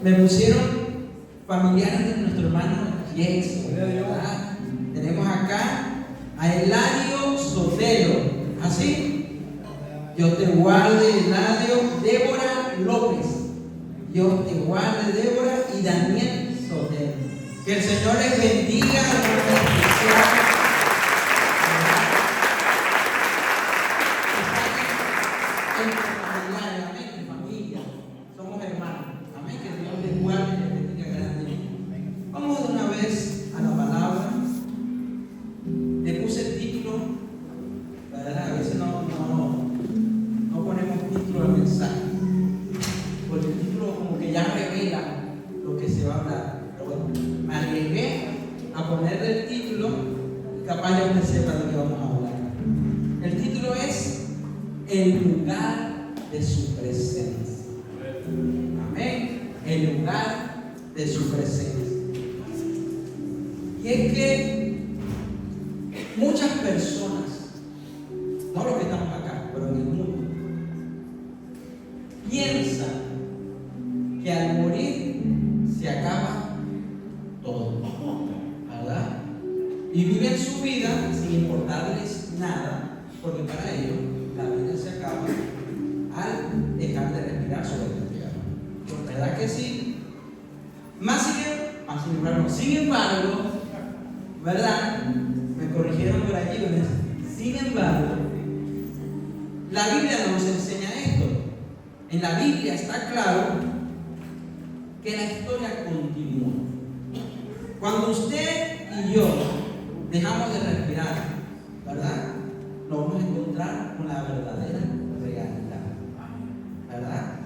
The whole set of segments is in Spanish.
Me pusieron familiares de nuestro hermano Jason, ¿verdad? Tenemos acá a Eladio Sotelo, ¿así? Dios te guarde, Eladio. Débora López, Dios te guarde, Débora. Y Daniel Sotelo. Que el Señor les bendiga de manera especial. Cuando usted y yo dejamos de respirar, ¿verdad? Nos vamos a encontrar con la verdadera realidad, ¿verdad?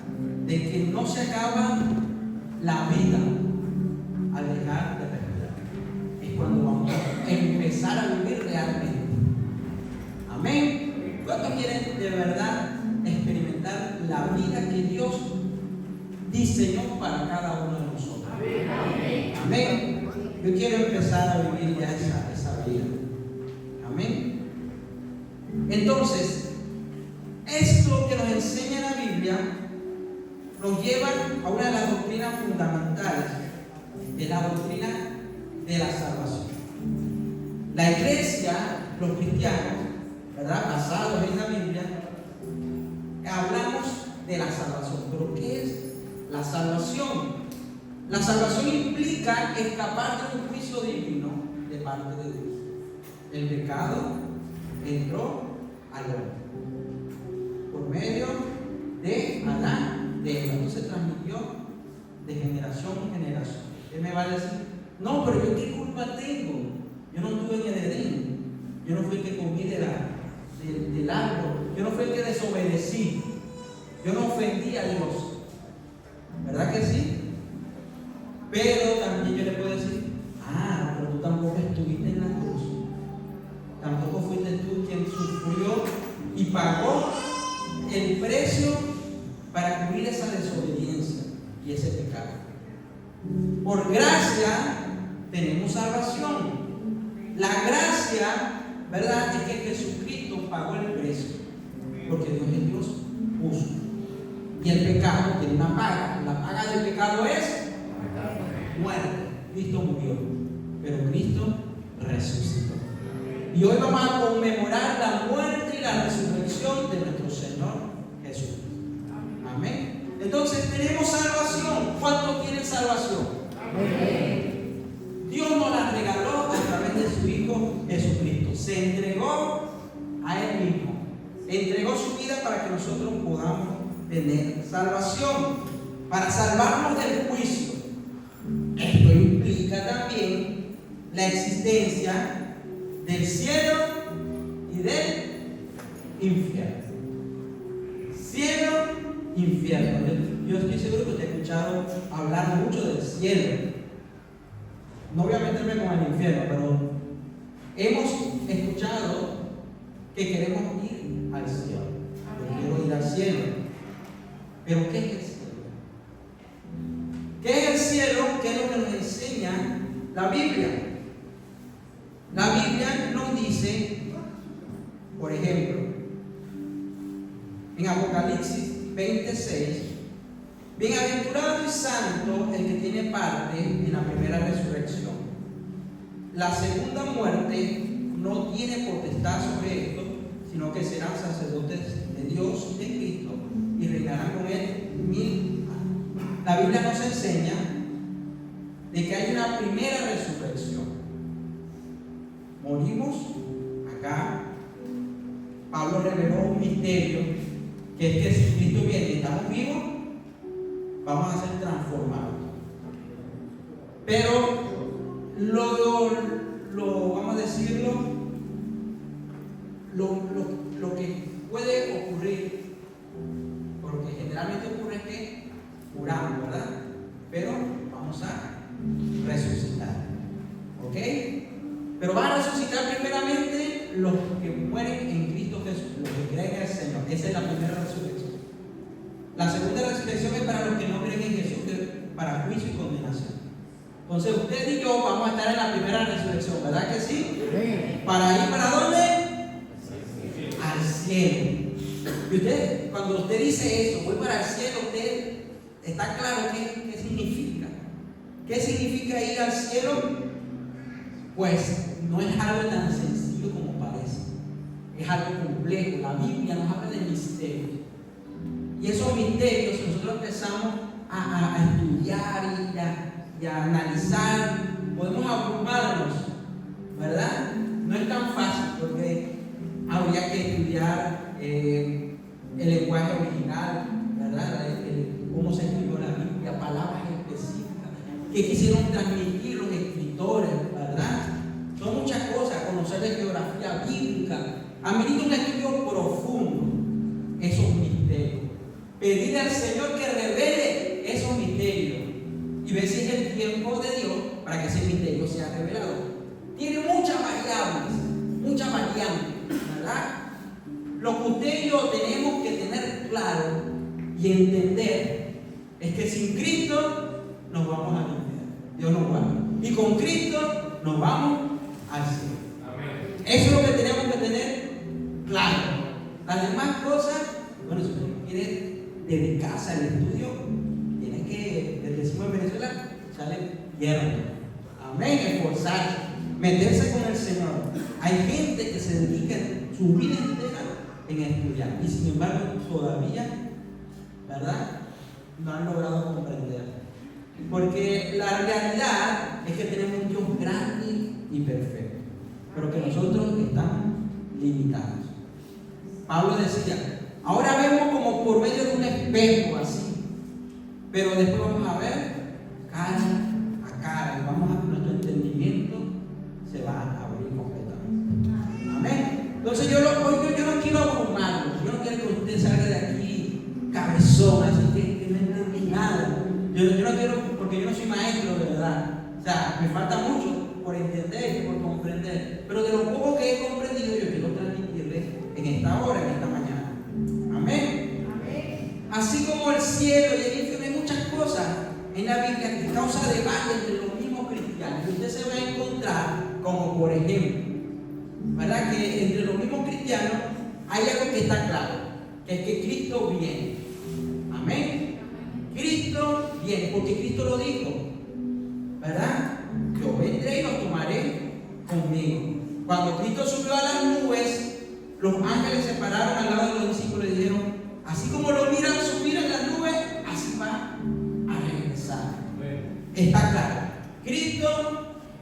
De que no se acaba la vida al dejar de respirar. Es cuando vamos a empezar a vivir realmente. Amén. ¿Cuántos quieren de verdad experimentar la vida que Dios diseñó para cada uno de nosotros? Amén. Amén. Yo quiero empezar a vivir ya esa vida. Amén. Entonces, esto que nos enseña la Biblia nos lleva a una de las doctrinas fundamentales, de la doctrina de la salvación. La iglesia, los cristianos, ¿verdad? Basados en la Biblia, hablamos de la salvación. ¿Pero qué es la salvación? La salvación implica escapar de un juicio divino de parte de Dios. El pecado entró al hombre por medio de Adán, de Eva. Entonces se transmitió de generación en generación. Él me va a decir, no, pero yo qué culpa tengo. Yo no estuve en el Edén. Yo no fui el que comí del árbol. Yo no fui el que desobedecí. Yo no ofendí a Dios. ¿Verdad que sí? Pero también yo le puedo decir, pero tú tampoco estuviste en la cruz. Tampoco fuiste tú quien sufrió y pagó el precio para cubrir esa desobediencia y ese pecado. Por gracia tenemos salvación. La gracia, ¿verdad?, es que Jesucristo pagó el precio. Porque Dios es Dios justo. Y el pecado tiene una paga. La paga del pecado es muerte. Cristo murió, pero Cristo resucitó. Y hoy vamos a conmemorar la muerte y la resurrección de nuestro Señor Jesucristo. Amén. Entonces tenemos salvación. ¿Cuántos tienen salvación? Amén. Dios nos la regaló a través de su Hijo Jesucristo. Se entregó a Él mismo. Entregó su vida para que nosotros podamos tener salvación, para salvarnos del juicio. Esto implica también la existencia del cielo y del infierno. Cielo, infierno. Yo estoy seguro que usted ha escuchado hablar mucho del cielo. No voy a meterme con el infierno, pero hemos escuchado que queremos ir al cielo. Yo quiero ir al cielo. Pero ¿qué es el cielo? ¿Qué es el cielo? ¿Qué es lo que nos enseña la Biblia? La Biblia nos dice, por ejemplo, en Apocalipsis 26, Bienaventurado y santo el que tiene parte en la primera resurrección. La segunda muerte no tiene potestad sobre esto, sino que serán sacerdotes de Dios y de Cristo y reinarán con él 1000 años. La Biblia nos enseña de que hay una primera resurrección. Morimos acá. Pablo reveló un misterio, que es que si Cristo viene y estamos vivos, vamos a ser transformados. Pero vamos a decirlo, lo que puede ocurrir, porque generalmente ocurre es que curamos, ¿verdad? Pero vamos a resucitar, ¿ok? Pero van a resucitar primeramente los que mueren en Cristo Jesús, los que creen en el Señor. Esa es la primera resurrección. La segunda resurrección es para los que no creen en Jesús, para juicio y condenación. Entonces usted y yo vamos a estar en la primera resurrección, ¿verdad que sí? ¿Para ir para dónde? Al cielo. Y usted, cuando usted dice eso, voy para el cielo, usted está claro qué significa. ¿Qué significa ir al cielo? Pues no es algo tan sencillo como parece. Es algo complejo. La Biblia nos habla de misterios. Y esos misterios, si nosotros empezamos a estudiar y a analizar, podemos abrumarnos, ¿verdad? No es tan fácil porque habría que estudiar el lenguaje original, ¿verdad? Cómo se escribió la Biblia, palabras específicas, qué quisieron transmitir los escritores, ¿verdad? Son muchas cosas, conocer de geografía bíblica, amerita un estudio profundo, esos misterios. Pedirle al Señor que revele esos misterios y ver si es el tiempo de Dios para que ese misterio sea revelado. Tiene muchas variantes, ¿verdad? Lo que usted y yo tenemos que tener claro y entender es que sin Cristo nos vamos al infierno. Dios nos guarda. Y con Cristo nos vamos al cielo. Amén. Eso es lo que tenemos que tener claro. Las demás cosas, bueno, si usted quiere dedicarse al estudio, tiene que, les decimos en Venezuela, sale hierro. Amén, esforzarse, meterse con el Señor. Hay gente que se dedica su vida entera en estudiar y sin embargo todavía, ¿verdad?, no han logrado comprender. Porque la realidad es que tenemos un Dios grande y perfecto, pero que nosotros estamos limitados. Pablo decía, ahora vemos como por medio de un espejo así, pero después vamos a ver cara a cara, nuestro entendimiento se va a abrir completamente. Amén. Entonces yo no quiero abrumarlo, yo no quiero que usted salga de aquí cabezón, así que no entendí nada. Yo no quiero, porque yo no soy maestro de verdad. O sea, me falta mucho por entender y por comprender, pero de lo poco que he comprendido yo quiero transmitirle en esta hora, en esta mañana. Amén. Amén. Así como el cielo y el infierno, hay muchas cosas en la Biblia que causa debate entre los mismos cristianos. Y usted se va a encontrar, como por ejemplo, ¿verdad?, que entre los mismos cristianos hay algo que está claro, que es que Cristo viene. Amén. Cristo viene, porque Cristo lo dijo, ¿verdad? Yo vendré y los tomaré conmigo. Cuando Cristo subió a las nubes, los ángeles se pararon al lado de los discípulos y dijeron, así como lo miran subir en las nubes, así va a regresar. Está claro, Cristo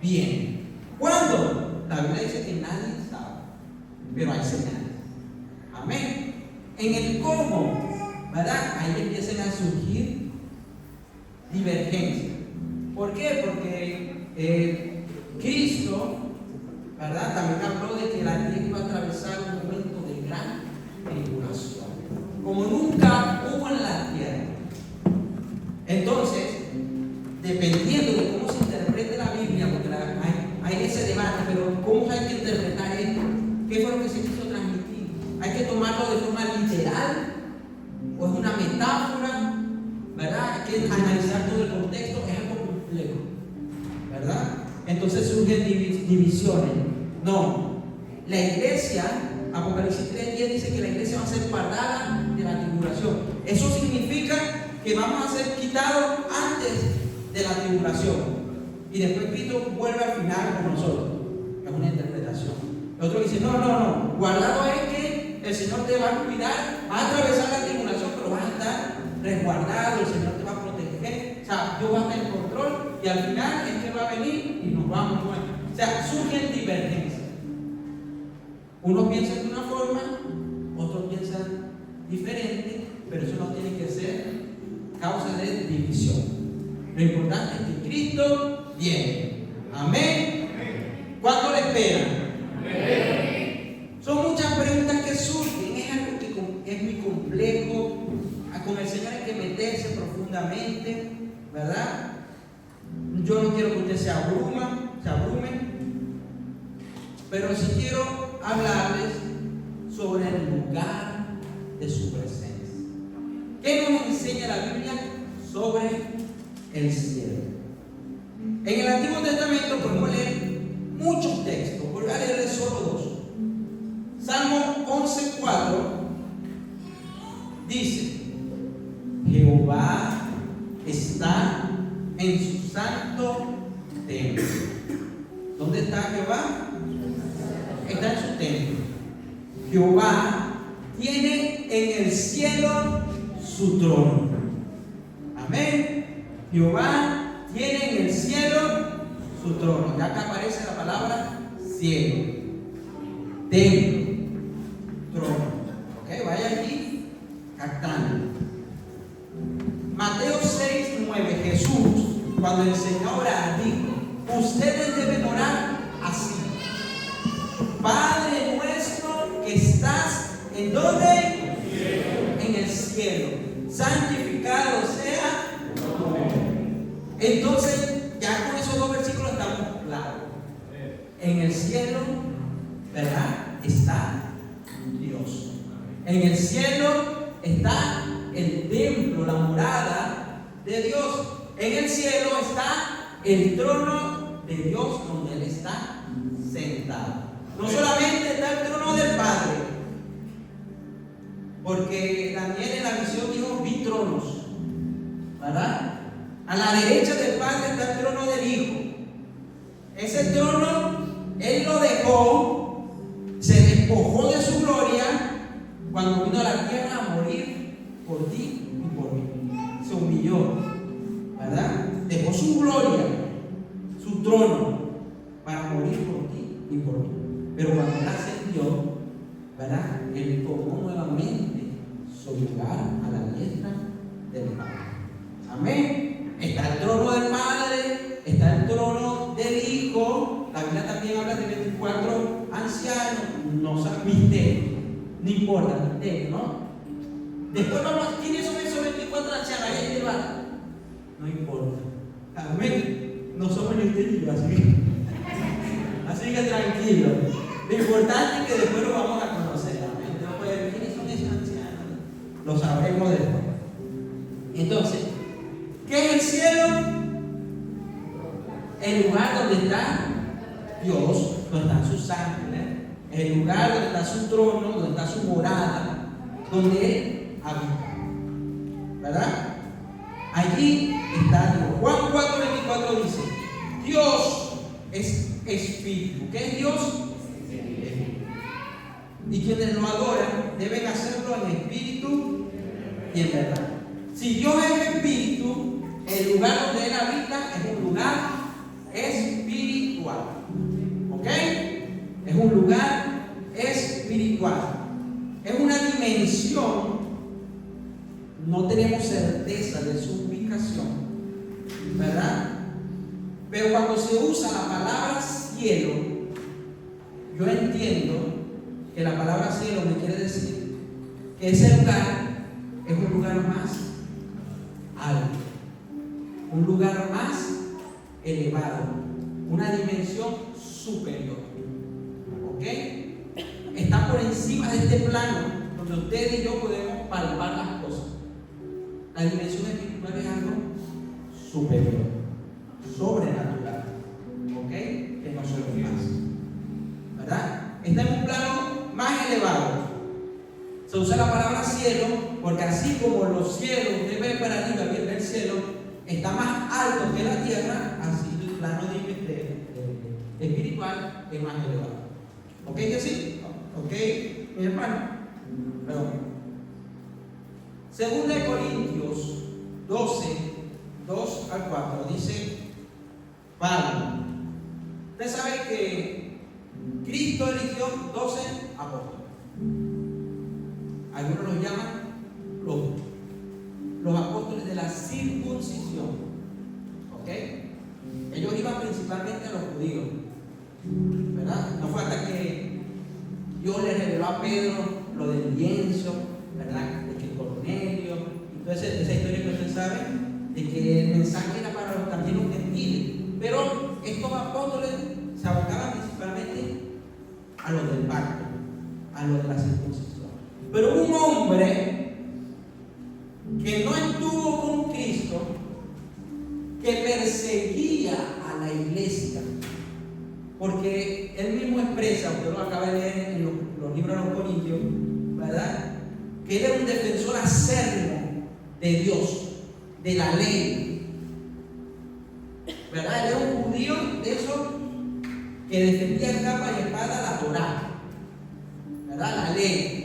viene. ¿Cuándo? La Biblia dice que nadie sabe, pero hay señales. Amén. En el cómo, ¿verdad?, ahí empiezan a surgir divergencias. ¿Por qué? Porque Cristo, ¿verdad?, también habló de que la tierra iba a atravesar un momento de gran tribulación, como nunca hubo en la tierra. Entonces, dependiendo de cómo se interprete la Biblia, porque hay ese debate, pero ¿cómo hay que interpretar esto? ¿Qué fue lo que se quiso transmitir? ¿Hay que tomarlo de forma literal? ¿O es una metáfora? ¿Verdad? Hay que analizar todo el contexto, es algo complejo, ¿verdad? Entonces surgen divisiones. No, la iglesia, Apocalipsis 3:10 dice que la iglesia va a ser guardada de la tribulación. Eso significa que vamos a ser quitados antes de la tribulación. Y después Cristo vuelve al final con nosotros. Es una interpretación. El otro dice, no. Guardado es que el Señor te va a cuidar, va a atravesar la tribulación, pero vas a estar resguardado, el Señor te va a proteger. O sea, Dios va a estar en control y al final es que va a venir y nos vamos. O sea, surgen divergencias. Unos piensan de una forma, otros piensan diferente, pero eso no tiene que ser causa de división. Lo importante es que Cristo viene. Amén. ¿Cuánto le esperan? Son muchas preguntas que surgen. Es algo que es muy complejo. Con el Señor hay que meterse profundamente, ¿verdad? Yo no quiero que usted se abrume, pero sí quiero hablarles sobre el lugar de su presencia. ¿Qué nos enseña la Biblia sobre el cielo? En el Antiguo Testamento podemos leer muchos textos. Voy a leerles solo dos. Salmo 11:4 dice: Jehová está en su santo templo. ¿Dónde está Jehová? Está en su templo. Jehová tiene en el cielo su trono. Amén. Jehová tiene en el cielo su trono. Ya acá aparece la palabra cielo, templo, trono. Ok, vaya aquí captando. Mateo 6:9, Jesús, cuando enseñó a orar, dijo: ustedes deben orar así: Padre nuestro que estás ¿en dónde? En el cielo. Santificado sea tu nombre. Entonces, ya con esos dos versículos estamos claros. En el cielo, ¿verdad? Está Dios. En el cielo está el templo, la morada de Dios. En el cielo está el trono de Dios donde Él está sentado. No solamente está el trono del Padre, porque Daniel en la visión dijo: vi tronos, ¿verdad? A la derecha del Padre está el trono del Hijo. Ese trono Él lo dejó, se despojó de su gloria cuando vino a la tierra a morir por ti y por mí. Se humilló, ¿verdad? Dejó su gloria, su trono, para morir por ti y por mí. Pero cuando Él ascendió, ¿verdad? Él tomó nuevamente su lugar a la diestra del Padre. Amén. Está el trono del Padre, está el trono del Hijo. La Biblia también habla de 24 ancianos. No son misterios, no importa, misterios, ¿no? Después vamos, ¿quiénes son esos 24 ancianos? Ahí en el bar. No importa. Amén. No somos misterios, así que tranquilo. Lo importante es que después lo vamos a conocer. Amén. No puede ver quiénes son esos ancianos. Lo sabremos después. Entonces, ¿qué es el cielo? El lugar donde está Dios, donde están sus ángeles, el lugar donde está su trono, donde está su morada, donde Él habita. ¿Verdad? Allí está Dios. Juan 4:24 dice: Dios es espíritu. ¿Qué es Dios? Y quienes lo adoran deben hacerlo en espíritu y en verdad. Si Dios es espíritu, el lugar donde Él habita es un lugar espiritual. ¿Ok? Es un lugar espiritual. Es una dimensión. No tenemos certeza de su ubicación, ¿verdad? Pero cuando se usa la palabra cielo, yo entiendo que la palabra cielo me quiere decir que ese lugar es un lugar más alto, un lugar más elevado, una dimensión superior. ¿Ok? Está por encima de este plano donde usted y yo podemos palpar las cosas. La dimensión espiritual es algo superior, sobrenatural. ¿Ok? Que nosotros más. ¿Verdad? Está en un plano más elevado. Se usa la palabra cielo Porque así como los cielos, usted ve para arriba, ve el cielo, está más alto que la tierra, así el plano espiritual es más elevado. ¿Ok que sí? ¿Ok, mi hermano? Perdón. Segunda de Corintios 12, 2 al 4, dice Pablo. Usted sabe que Cristo eligió 12 apóstoles. Algunos los llaman los apóstoles de la circuncisión. ¿Ok? Ellos iban principalmente a los judíos, ¿verdad? No fue hasta que Dios le reveló a Pedro lo del lienzo, ¿verdad? De que Cornelio, y toda esa historia que ustedes saben, de que el mensaje era para también los gentiles. Pero estos apóstoles se abocaban principalmente a los del pacto, a los de la circuncisión. Pero un hombre que no estuvo con Cristo, que perseguía a la iglesia, porque él mismo expresa, usted lo acaba de leer en los libros de los Corintios, ¿verdad? Que él era un defensor acérrimo de Dios, de la ley, ¿verdad? Él era un judío de esos que defendía capa y espada la Torá, ¿verdad? La ley.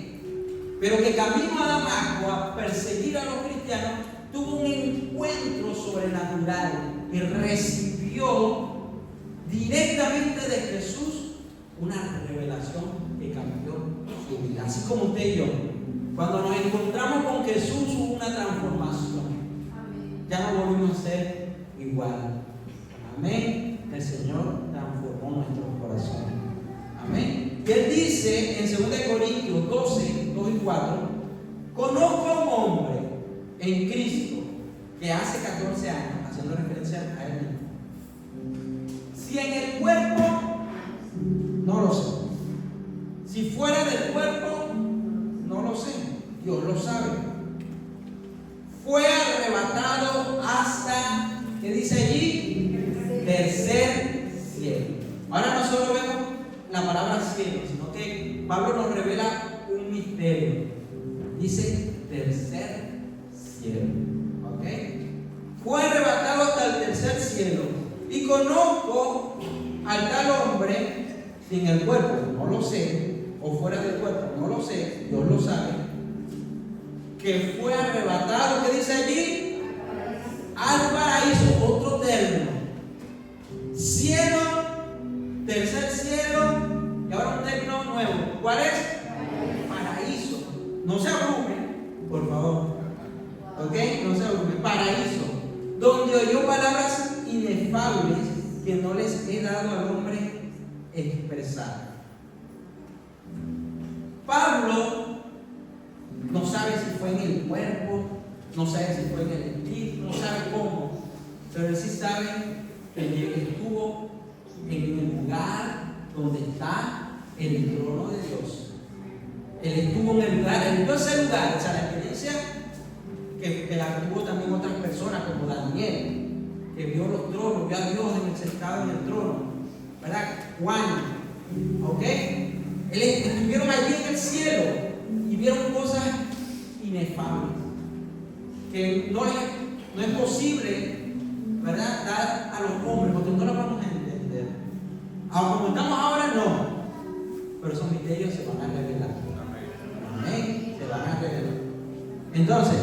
Pero que camino a Damasco a perseguir a los cristianos, tuvo un encuentro sobrenatural y recibió directamente de Jesús una revelación que cambió su vida. Así como usted y yo, cuando nos encontramos con Jesús, hubo una transformación. Amén. Ya no volvimos a ser igual. Amén. El Señor transformó nuestros corazones. Amén. Y él dice en 2 Corintios 12, 2 y 4: conozco a un hombre en Cristo que hace 14 años, haciendo referencia a él mismo. Si en el cuerpo, no lo sé. Si fuera del cuerpo, no lo sé. Dios lo sabe. Fue arrebatado hasta, ¿qué dice allí? Tercer cielo. Ahora no solo vemos la palabra cielo, sino que Pablo nos revela un misterio. Dice tercer cielo. ¿Ok? Fue arrebatado hasta el tercer cielo. Y conozco al tal hombre, si en el cuerpo, no lo sé, o fuera del cuerpo, no lo sé, Dios lo sabe, que fue arrebatado, ¿qué dice allí? Al paraíso, otro término. Cielo, tercer cielo, y ahora un término nuevo. ¿Cuál es? Paraíso. No se abrume, por favor. ¿Ok? No se abrume. Paraíso. Donde oyó palabras inefables que no les he dado al hombre expresar. Pablo no sabe si fue en el cuerpo, no sabe si fue en el espíritu, no sabe cómo, pero él sí sabe que estuvo en el lugar donde está el trono de Dios. Él estuvo en el lugar, en ese lugar, o sea, la experiencia que la tuvo también otras personas como Daniel, que vio los tronos, vio a Dios sentado en el trono, ¿verdad? Juan, ¿ok? Estuvieron allí en el cielo y vieron cosas inefables que no es posible, ¿verdad?, dar a los hombres, porque no lo vamos a entender. Aunque como estamos ahora, no, pero esos misterios se van a revelar. Amén. Se van a revelar. Entonces,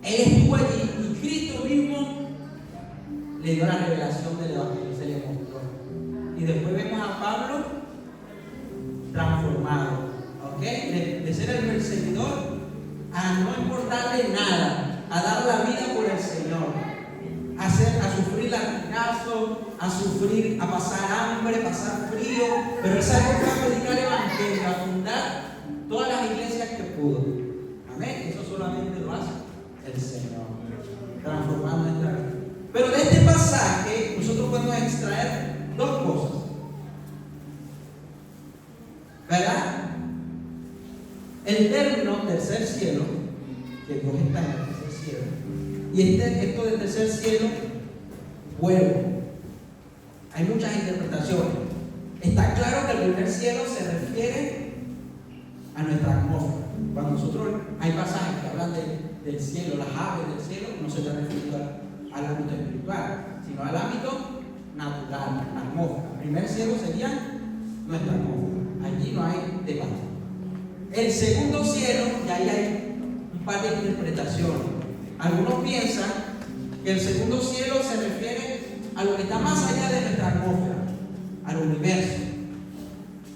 él estuvo allí y Cristo mismo le dio la revelación del Evangelio, se le mostró. Y después vemos a Pablo transformado, ¿ok? De ser el perseguidor a no importarle nada, a dar la vida por el Señor, a sufrir latigazos, a pasar hambre, pasar frío, pero él salió a predicar el Evangelio, a fundar todas las iglesias que pudo. Amén. Eso solamente lo hace el Señor, transformando nuestra vida. Pero de este pasaje nosotros podemos extraer dos cosas, ¿verdad? El término tercer cielo, que Dios está en el tercer cielo, y esto del tercer cielo, vuelvo. Hay muchas interpretaciones. Está claro que el primer cielo se refiere a nuestra atmósfera. Cuando nosotros hay pasajes que hablan del cielo, las aves del cielo, no se está refiriendo al ámbito espiritual, sino al ámbito natural, la atmósfera. El primer cielo sería nuestra atmósfera. Allí no hay debate. El segundo cielo, y ahí hay un par de interpretaciones. Algunos piensan que el segundo cielo se refiere a lo que está más allá de nuestra atmósfera, al universo,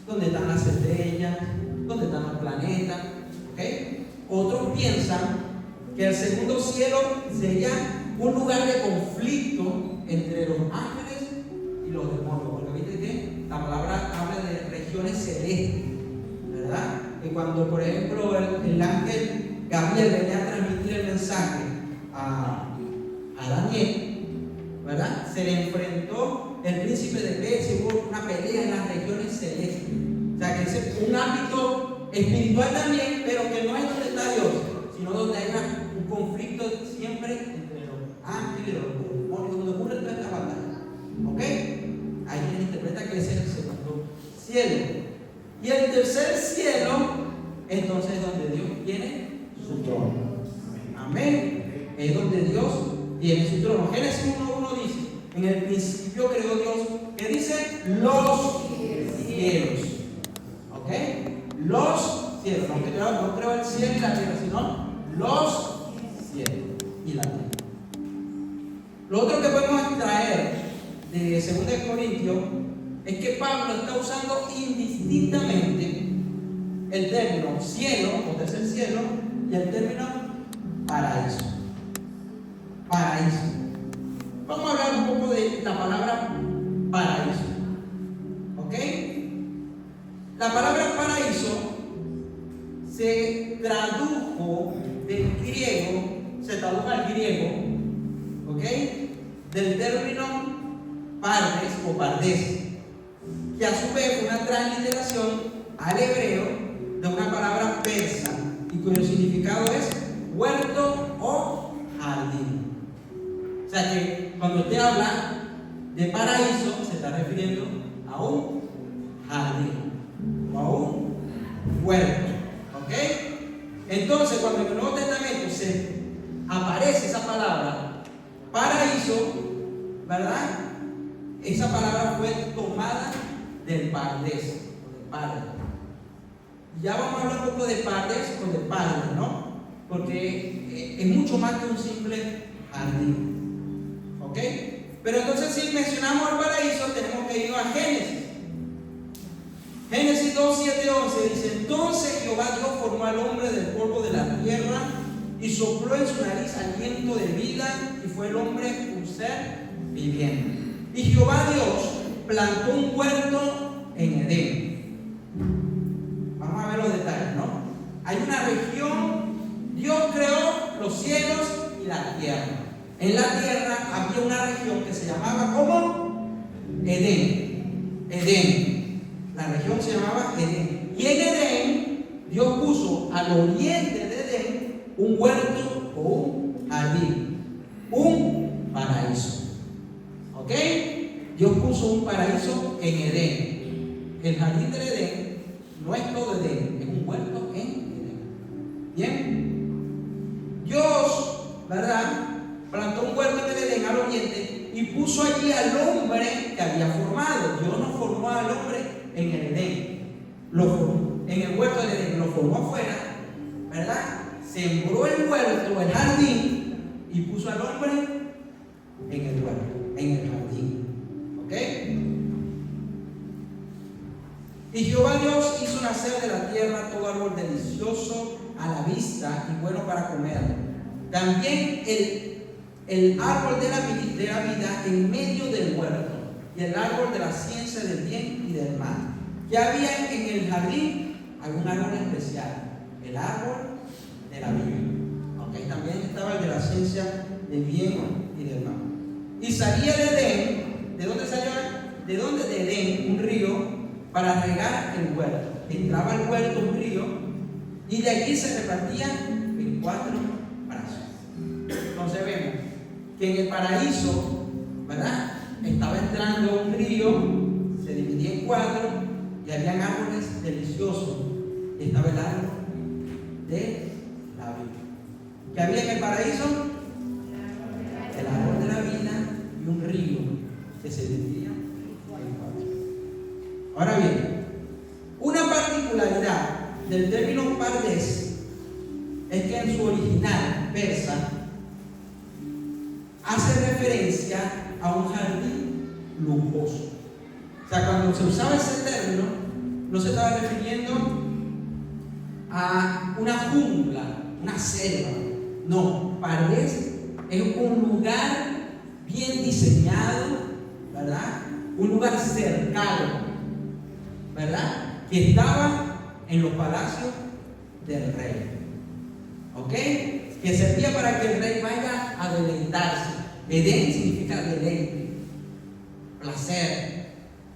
donde están las estrellas, donde están los planetas, ¿ok? Otros piensan que el segundo cielo sería un lugar de conflicto entre los ángeles y los demonios, porque viste que la palabra habla de regiones celestes, ¿verdad? Que cuando, por ejemplo, el ángel Gabriel venía a transmitir el mensaje a Daniel, ¿verdad? Se le enfrentó el príncipe de Persia, hubo una pelea en las regiones celestes. O sea, que es un ámbito espiritual también, pero que no es donde está Dios, sino donde hay un conflicto siempre entre los ángeles y los demonios, donde ocurre toda esta batalla. ¿Ok? Hay quien interpreta que ese es el segundo cielo. Y el tercer cielo, entonces es donde Dios tiene su trono. Amén. Es donde Dios tiene su trono. Génesis 1:1 dice: en el principio creó Dios, ¿qué dice? Los cielos. ¿Ok? Los cielos. No creo el cielo y la tierra, sino los cielos y la tierra. Lo otro que podemos extraer de 2 Corintios es que Pablo está usando indistintamente el término cielo o tercer cielo y el término paraíso. Paraíso. Vamos a hablar un poco de la palabra paraíso. ¿Ok? La palabra paraíso se tradujo del griego, se tradujo al griego, ¿ok? Del término pardes o pardes, que a su vez fue una transliteración al hebreo de una palabra persa y cuyo significado es huerto o jardín. O sea que cuando usted habla de paraíso, se está refiriendo a un jardín o a un huerto. ¿Ok? Entonces, cuando en el Nuevo Testamento se aparece esa palabra paraíso, ¿verdad? Esa palabra fue tomada del pardés o del padre. Ya vamos a hablar un poco de pardés o de padre, ¿no? Porque es mucho más que un simple jardín. ¿Ok? Pero entonces, si mencionamos el paraíso, tenemos que ir a Génesis. Génesis 2:7-11 dice: entonces Jehová Dios formó al hombre del polvo de la tierra y sopló en su nariz aliento de vida, y fue el hombre un ser viviente. Y Jehová Dios plantó un huerto en Edén. Vamos a ver los detalles, ¿no? Hay una región, Dios creó los cielos y la tierra. En la tierra había una región que se llamaba ¿cómo? Edén. Edén. La región se llamaba Edén. Y en Edén, Dios puso al oriente de Edén un huerto o un jardín, un paraíso. ¿Ok? Dios puso un paraíso en Edén. El jardín del Edén no es todo Edén, es un huerto en Edén. Bien. Dios, ¿verdad?, plantó un huerto en el Edén al oriente y puso allí al hombre que había formado. Dios no formó al hombre en el Edén, en el huerto del Edén, lo formó afuera, ¿verdad? Sembró el huerto, el jardín, y puso al hombre en el huerto, en el jardín. ¿Ok? Y Jehová Dios hizo nacer de la tierra todo árbol delicioso a la vista y bueno para comer. También el árbol de la vida en medio del huerto, y el árbol de la ciencia del bien y del mal. ¿Qué había en el jardín? Había un árbol especial, el árbol de la vida. ¿Okay? También estaba el de la ciencia del bien y del mal. Y salía de Edén. ¿De dónde salió? ¿De dónde? De Edén, un río para regar el huerto. Entraba al huerto un río y de aquí se repartía en 4 brazos. Entonces vemos que en el paraíso, ¿verdad?, estaba entrando un río, se dividía en 4 y habían árboles deliciosos. Y estaba el árbol de la vida. ¿Qué había en el paraíso? El árbol de la vida y un río que se dividía en cuatro. Ahora bien, una particularidad del término Pardes es que en su original persa hace referencia a un jardín lujoso. O sea, cuando se usaba ese término, no se estaba refiriendo a una jungla, una selva. No, Pardes es un lugar bien diseñado, ¿verdad? Un lugar cercano, ¿verdad? Que estaba en los palacios del rey. ¿Ok? Que servía para que el rey vaya a deleitarse. Edén significa deleite, placer.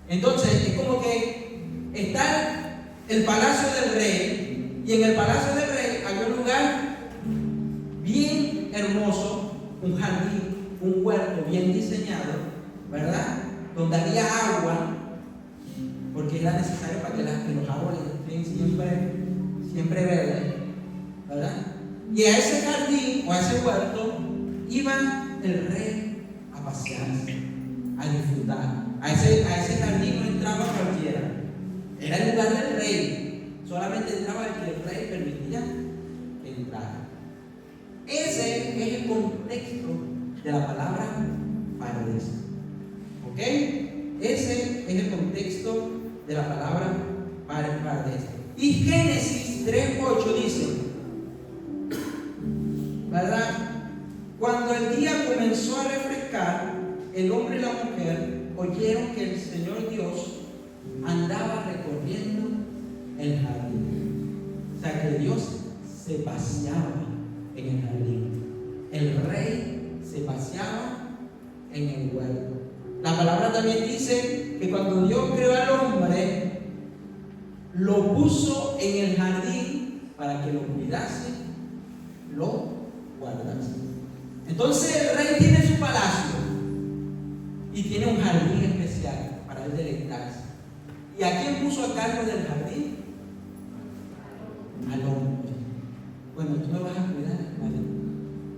Entonces es como que está el palacio del rey, y en el palacio del rey había un lugar bien hermoso, un jardín, un huerto bien diseñado, ¿verdad? Donde había agua, porque era necesario para que los árboles estén siempre verdes, ¿verdad? Y a ese jardín o a ese huerto iba el rey a pasearse, a disfrutar. A ese jardín no entraba cualquiera. Era el lugar del rey. Solamente entraba el que el rey permitía que entrara. Ese es el contexto de la palabra Pardes. ¿Ok? Ese es el contexto de la palabra Pardes. Y Génesis 3:8 dice, ¿verdad? Cuando el día comenzó a refrescar, el hombre y la mujer oyeron que el Señor Dios andaba recorriendo el jardín. O sea, que Dios se paseaba en el jardín. El rey se paseaba en el huerto. La palabra también dice que cuando Dios creó al hombre, lo puso en el jardín para que lo cuidase, lo guardase. Entonces el rey tiene su palacio y tiene un jardín especial para él deleitarse. ¿Y a quién puso a cargo del jardín? Al hombre. Bueno, tú me vas a cuidar, ¿vale?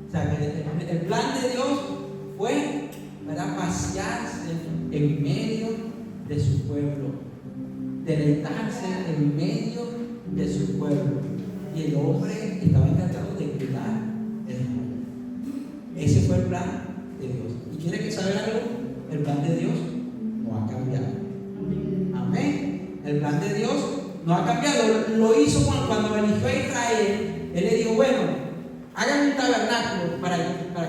O sea, que el plan de Dios fue, ¿verdad?, pasearse en medio de su pueblo, deleitarse en medio de su pueblo. Y el hombre estaba encargado de cuidar el jardín. Ese fue el plan de Dios. ¿Y quiere que saber algo? El plan de Dios no ha cambiado. Amén. El plan de Dios no ha cambiado. Lo hizo cuando eligió a Israel. Él le dijo, bueno, hagan un tabernáculo para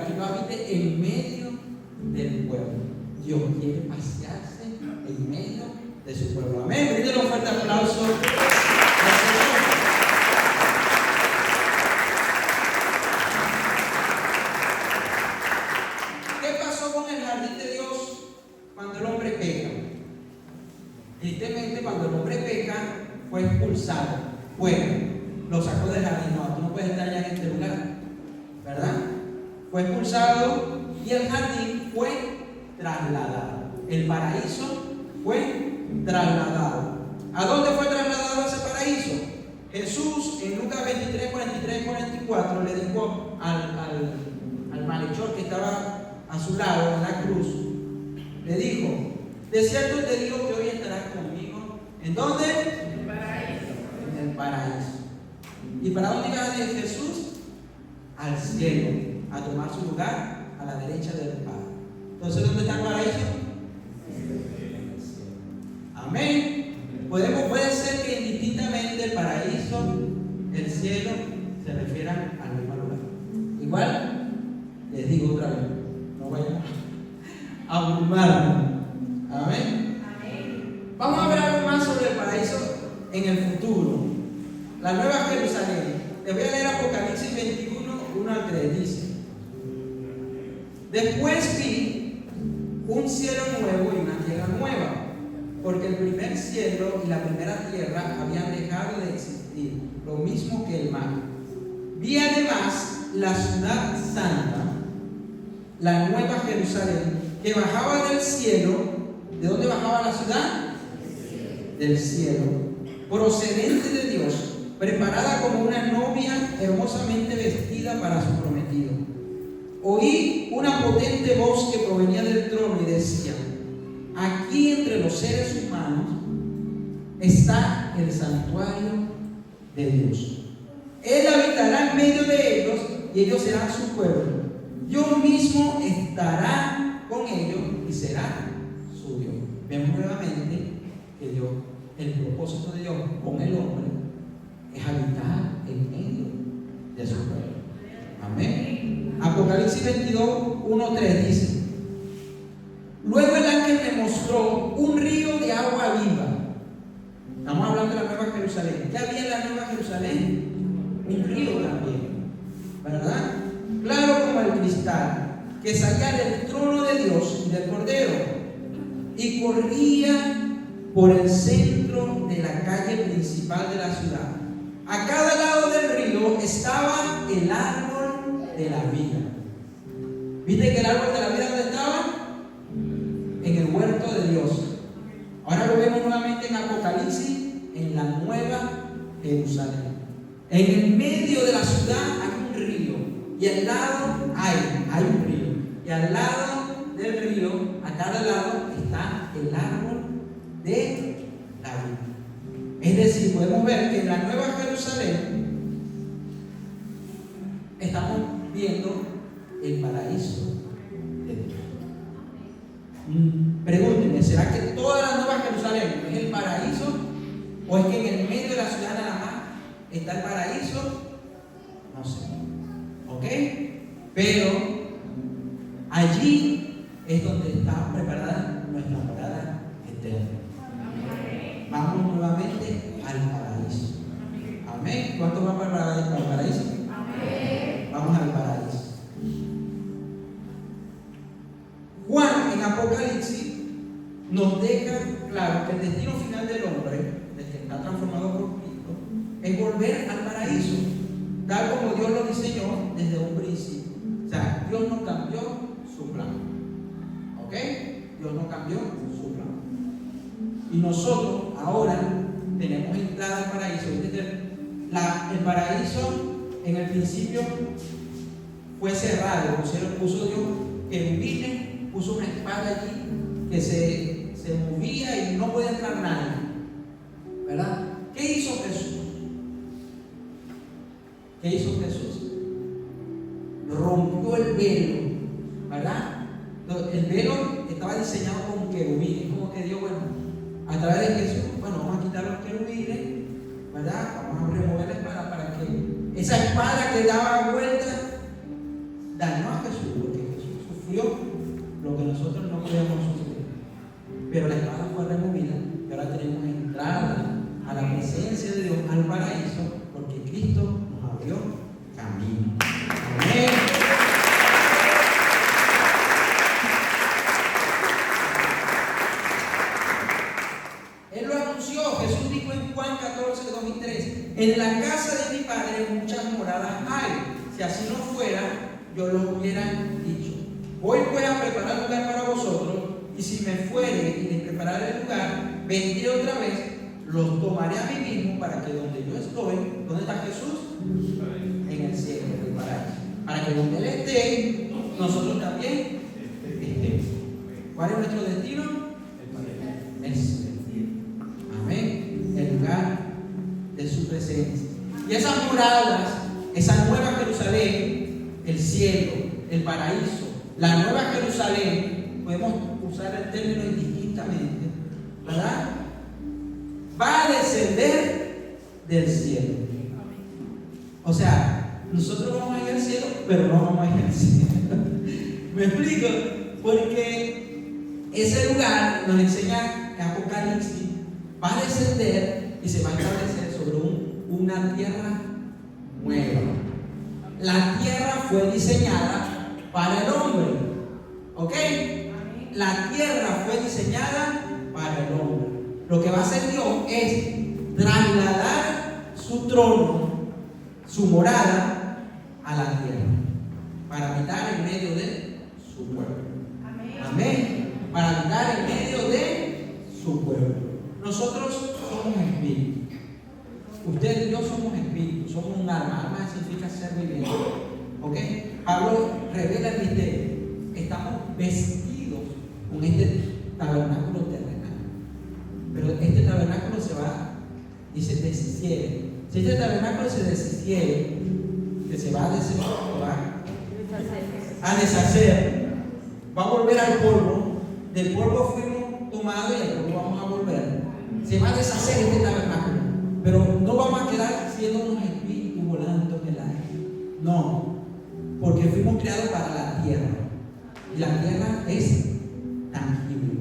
que yo habite en medio del pueblo. Dios quiere pasearse en medio de su pueblo. Amén. Bríndele un fuerte aplauso. ¿Qué pasó con el jardín de Dios cuando el hombre peca? Tristemente, cuando el hombre peca, fue expulsado. Bueno, lo sacó del jardín. No, tú no puedes estar ya en este lugar, ¿verdad? Fue expulsado y el jardín fue trasladado. El paraíso fue trasladado. ¿A dónde fue trasladado ese paraíso? Jesús en Lucas 23, 43 y 44 le dijo al malhechor que estaba a su lado en la cruz, le dijo, de cierto te digo que hoy estarás conmigo. ¿En dónde? En el paraíso. En el paraíso. ¿Y para dónde iba Jesús? Al cielo, a tomar su lugar a la derecha del Padre. Entonces, ¿dónde está el paraíso? Amén. Puede ser que indistintamente el paraíso, el cielo, se refieran al mismo lugar. Igual, les digo otra vez, no vayan a abrumarnos. Amén. Vamos a ver algo más sobre el paraíso en el futuro. La nueva Jerusalén. Les voy a leer Apocalipsis 21, 1 al 3. Dice: Después vi un cielo nuevo y una tierra nueva, porque el primer cielo y la primera tierra habían dejado de existir, lo mismo que el mar. Vi además la ciudad santa, la nueva Jerusalén, que bajaba del cielo. ¿De dónde bajaba la ciudad? Del cielo, procedente de Dios, preparada como una novia hermosamente vestida para su prometido. Oí una potente voz que provenía del trono y decía: aquí entre los seres humanos está el santuario de Dios. Él habitará en medio de ellos y ellos serán su pueblo. Yo mismo estará con ellos y será su Dios. Vemos nuevamente que Dios, el propósito de Dios con el hombre es habitar en medio de su pueblo. Amén. Apocalipsis 22, 1-3 dice: luego el ángel me mostró un río de agua viva. Estamos hablando de la Nueva Jerusalén. ¿Qué había en la Nueva Jerusalén? Un río también, ¿verdad? Claro como el cristal, que salía del trono de Dios y del Cordero, y corría por el centro de la calle principal de la ciudad. A cada lado del río estaba el árbol de la vida. ¿Viste que el árbol de la vida dónde estaba? En el huerto de Dios. Ahora lo vemos nuevamente en Apocalipsis, en la Nueva Jerusalén. En el medio de la ciudad hay un río, y al lado hay un río, y al lado del río, a cada lado, está el árbol de la vida. Es decir, podemos ver que en la Nueva Jerusalén estamos viendo el paraíso de Dios. Pregúntenme, ¿será que toda la Nueva Jerusalén es el paraíso? ¿O es que en el medio de la ciudad nada más está el paraíso? No sé. ¿Ok? Pero allí es donde está preparada nuestra morada eterna. Vamos nuevamente al paraíso. Amén. ¿Cuántos van para el paraíso? Amén. Vamos al paraíso. Juan en Apocalipsis nos deja claro que el destino final del hombre, del que está transformado por Cristo, es volver al paraíso, tal como Dios lo diseñó desde un principio. O sea, Dios no cambió su plan. ¿Ok? Dios no cambió su plan. Y nosotros ahora tenemos entrada al paraíso. El paraíso en el principio fue cerrado. Puso Dios querubines, puso una espada allí que se movía y no podía entrar nadie. ¿Verdad? ¿Qué hizo Jesús? ¿Qué hizo Jesús? Rompió el velo, ¿verdad? El velo estaba diseñado con querubines, como que Dios, bueno, a través de Jesús, bueno, vamos a quitar los querubines, ¿verdad? Vamos a remover la espada para que esa espada que daba vuelta dañó a Jesús, porque Jesús sufrió lo que nosotros no podíamos sufrir. Pero la espada fue removida y ahora tenemos entrada a la presencia de Dios, al paraíso, porque Cristo nos abrió camino. Amén. Él lo anunció. Jesús dijo en Juan 14, 2 y 3: en la casa de mi Padre muchas moradas hay. Si así no fuera, yo lo hubiera dicho. Voy pues a preparar lugar para vosotros, y si me fuere y les prepararé el lugar, vendré otra vez, los tomaré a mí mismo, para que donde yo estoy, ¿dónde está Jesús? En el cielo, en el paraíso. Para que donde Él esté, nosotros también estemos. ¿Cuál es nuestro destino? El cielo. Amén. El lugar de su presencia. Y esas moradas, esa nueva Jerusalén, el cielo, el paraíso, la nueva Jerusalén, podemos usar el término indistintamente, ¿verdad? Va a descender del cielo. O sea, nosotros vamos a ir al cielo, pero no vamos a ir al cielo. ¿Me explico? Porque ese lugar nos enseña en Apocalipsis, va a descender y se va a establecer sobre una tierra nueva. La tierra fue diseñada para el hombre. ¿Ok? La tierra fue diseñada para el hombre. Lo que va a hacer Dios es trasladar su trono, su morada, a la tierra, para habitar en medio de su pueblo. Amén. Para habitar en medio de su pueblo. Nosotros somos espíritus. Usted y yo somos espíritus, somos un alma. Alma significa ser viviente. ¿Ok? Pablo revela el misterio. Estamos vestidos con este tabernáculo terrenal. Pero este tabernáculo se va, dice, deshiere. Si este tabernáculo se deshiciere, que se va a deshacer, va a volver al polvo. Del polvo fuimos tomados y al polvo vamos a volver. Se va a deshacer este tabernáculo, pero no vamos a quedar siendo unos espíritus volando en el aire. No, porque fuimos creados para la tierra y la tierra es tangible.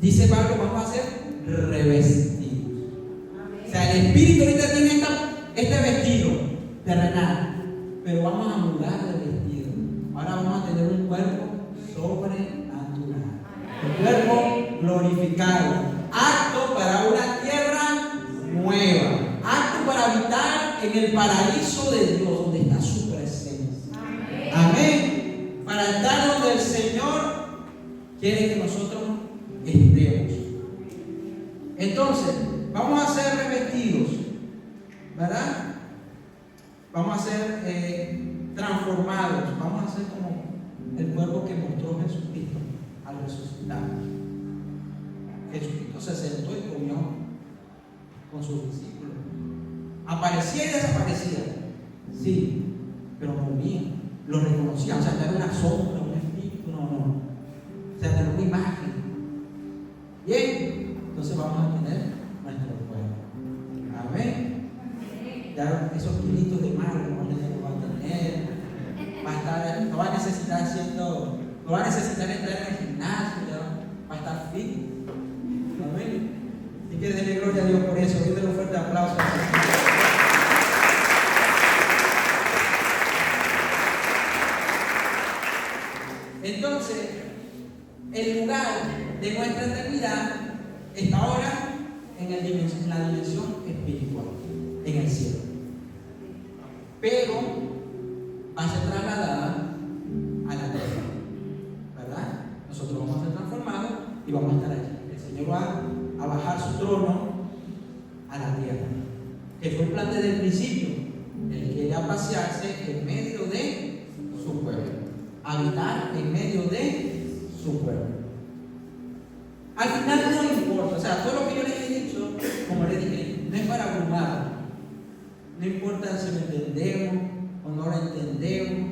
Dice Pablo, vamos a ser revestidos. O sea, el espíritu ahorita tiene este vestido terrenal, pero vamos a mudar de vestido. Ahora vamos a tener un cuerpo sobrenatural, un cuerpo glorificado, apto para una tierra nueva, apto para habitar en el paraíso de Dios, donde está su presencia. Amén. Para estar donde el Señor quiere que nosotros estemos. Entonces, vamos a ser revestidos, ¿verdad? Vamos a ser transformados, vamos a ser como el cuerpo que mostró Jesucristo al resucitar. Jesucristo se sentó y comió con sus discípulos. Aparecía y desaparecía, sí, pero comía, lo reconocía. O sea, no era una sombra, un espíritu, no. O sea, era una imagen. Bien, entonces vamos a tener nuestro cuerpo. Amén. Ya esos kilitos de mar no van a tener, no va a necesitar entrar en el gimnasio, ya va a estar fit. Amén. Así que denle gloria a Dios por eso. Denle un fuerte aplauso. Entonces, el lugar de nuestra eternidad está ahora en la dimensión espiritual, en el cielo. Pero va a ser trasladada a la tierra, ¿verdad? Nosotros vamos a ser transformados y vamos a estar allí. El Señor va a bajar su trono a la tierra, que fue el plan desde el principio. Él quiere pasearse en medio de su pueblo, habitar en medio de su pueblo. Al final no importa, o sea, todo lo que yo les he dicho, como les dije, no es para abrumar. No importa si lo entendemos o no lo entendemos,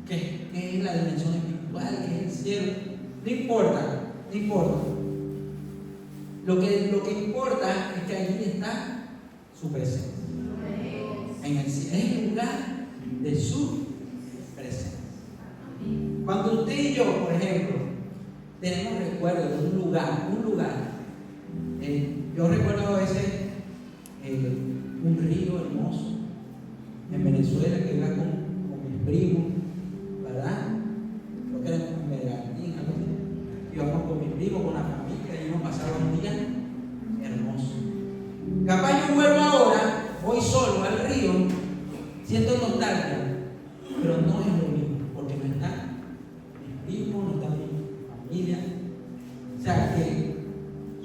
qué es la dimensión espiritual, qué es el cielo. No importa. Lo que importa es que allí está su presencia. En el cielo, es el lugar de su presencia. Cuando usted y yo, por ejemplo, tenemos recuerdos de un lugar. Yo recuerdo a veces un río hermoso en Venezuela que iba con mis primos, ¿verdad? Creo que era en Medellín, algo así. Íbamos con mis primos, con la familia, y íbamos a pasar un día hermoso. Capaz yo vuelvo ahora, voy solo al río, siento nostalgia, pero no es lo mismo, porque no está mis primos, no está mi familia. O sea que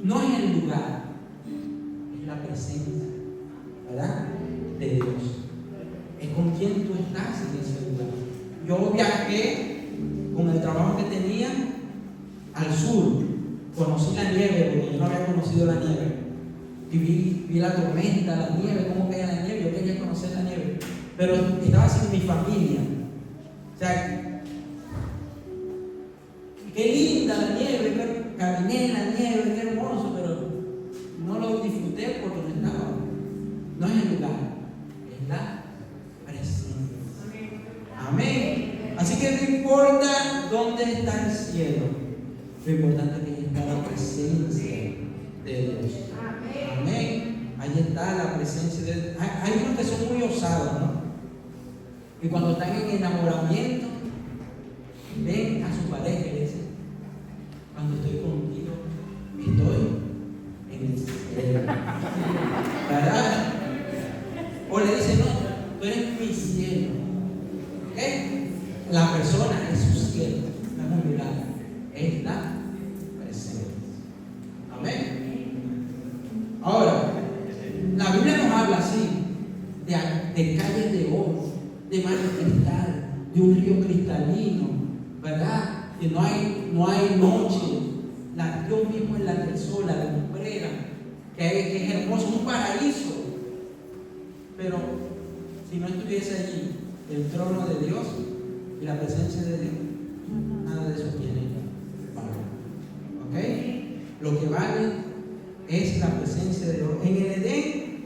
no es el lugar, es la presencia, ¿verdad? De Dios. Es con quien tú estás en ese lugar. Yo viajé con el trabajo que tenía al sur, conocí la nieve, porque yo no había conocido la nieve, y vi la tormenta, la nieve, cómo caía la nieve. Yo quería conocer la nieve, pero estaba sin mi familia. O sea, qué linda la nieve, caminé en la nieve, qué hermoso, pero no lo disfruté porque no estaba. No es el lugar, es la presencia. Amén. Así que no importa dónde está el cielo, lo importante es que está la presencia de Dios. Amén. Ahí está la presencia de Dios. Hay unos que son muy osados, ¿no? Y cuando están en enamoramiento, ven a su pareja y le dicen: cuando estoy contigo, estoy en el cielo. ¿Verdad? O le dicen: no, tú eres mi cielo. ¿Ok? La persona es su cielo, no es un lugar, es la presencia. Amén. Ahora, cristalino, ¿verdad? Que no hay noche. Dios mismo es la que sola, la lumbrera, que es hermoso, un paraíso. Pero si no estuviese allí el trono de Dios y la presencia de Dios, nada de eso tiene valor. ¿Ok? Lo que vale es la presencia de Dios. En el Edén,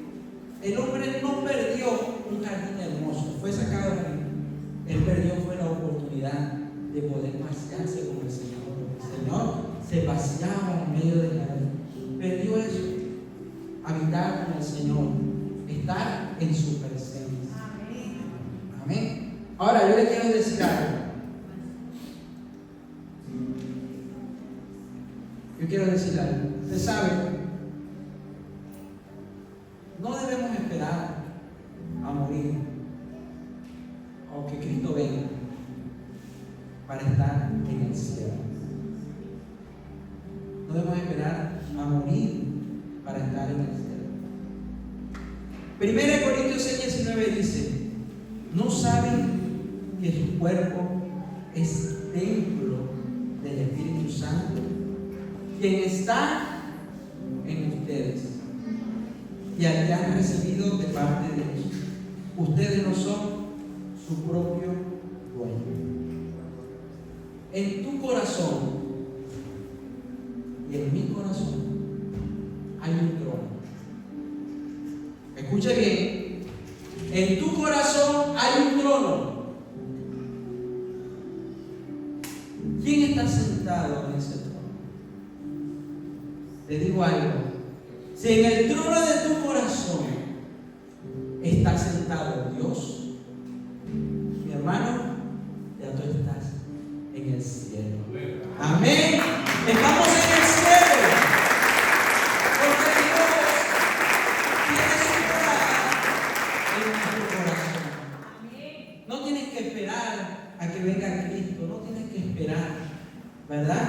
el hombre no perdió un jardín hermoso, fue sacado de ahí. Él perdió fue la oportunidad de poder pasearse con el Señor. El Señor se paseaba en medio del jardín. Perdió eso. Habitar con el Señor, estar en su presencia. Amén. Ahora yo le quiero decir algo. Usted sabe, no debemos esperar a morir o que Cristo venga para estar en el cielo. No debemos esperar a morir para estar en el cielo. 1 Corintios 6:19 dice: ¿no saben que su cuerpo es templo del Espíritu Santo, quien está en ustedes y al que han recibido de parte de Dios? Ustedes no son su propio dueño. En tu corazón y en mi corazón hay un trono. Escuche bien. En tu corazón hay un trono. ¿Quién está sentado en ese trono? Te digo algo. Si en el trono de tu corazón está sentado Dios, mi hermano, ya tú estás en el cielo. Amén. Estamos en el cielo. Porque Dios tiene su morada en tu corazón. No tienes que esperar a que venga Cristo. No tienes que esperar, ¿verdad?,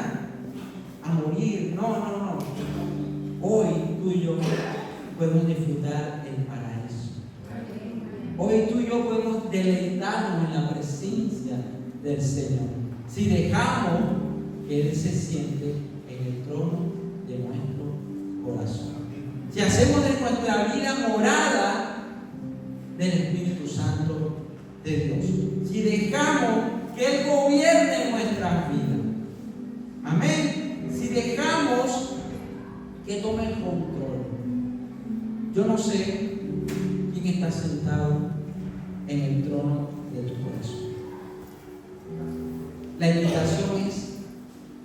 a morir. No. Hoy tú y yo podemos disfrutar el paraíso. Hoy tú y yo podemos deleitarnos en la presencia del Señor, si dejamos que Él se siente en el trono de nuestro corazón. Si hacemos de nuestra vida morada del Espíritu Santo de Dios. Si dejamos que Él gobierne nuestras vidas. Amén. Si dejamos que tome el control. Yo no sé quién está sentado en el trono de tu corazón. La invitación es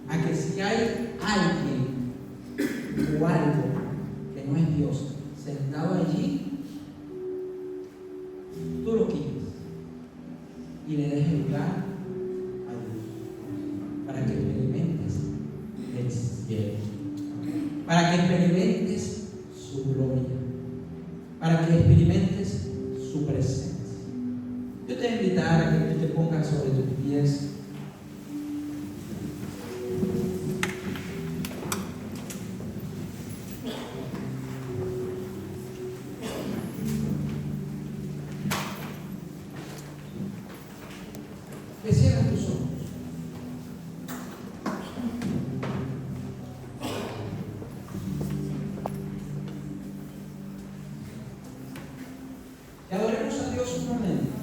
a que si hay alguien o algo que no es Dios sentado allí, tú lo quites y le dejes lugar a Dios para que experimentes el cielo, para que experimentes su gloria, para que experimentes su presencia. Yo te voy a invitar a que tú te pongas sobre tus pies. Que cierres tus ojos. Que adoremos a Dios un momento.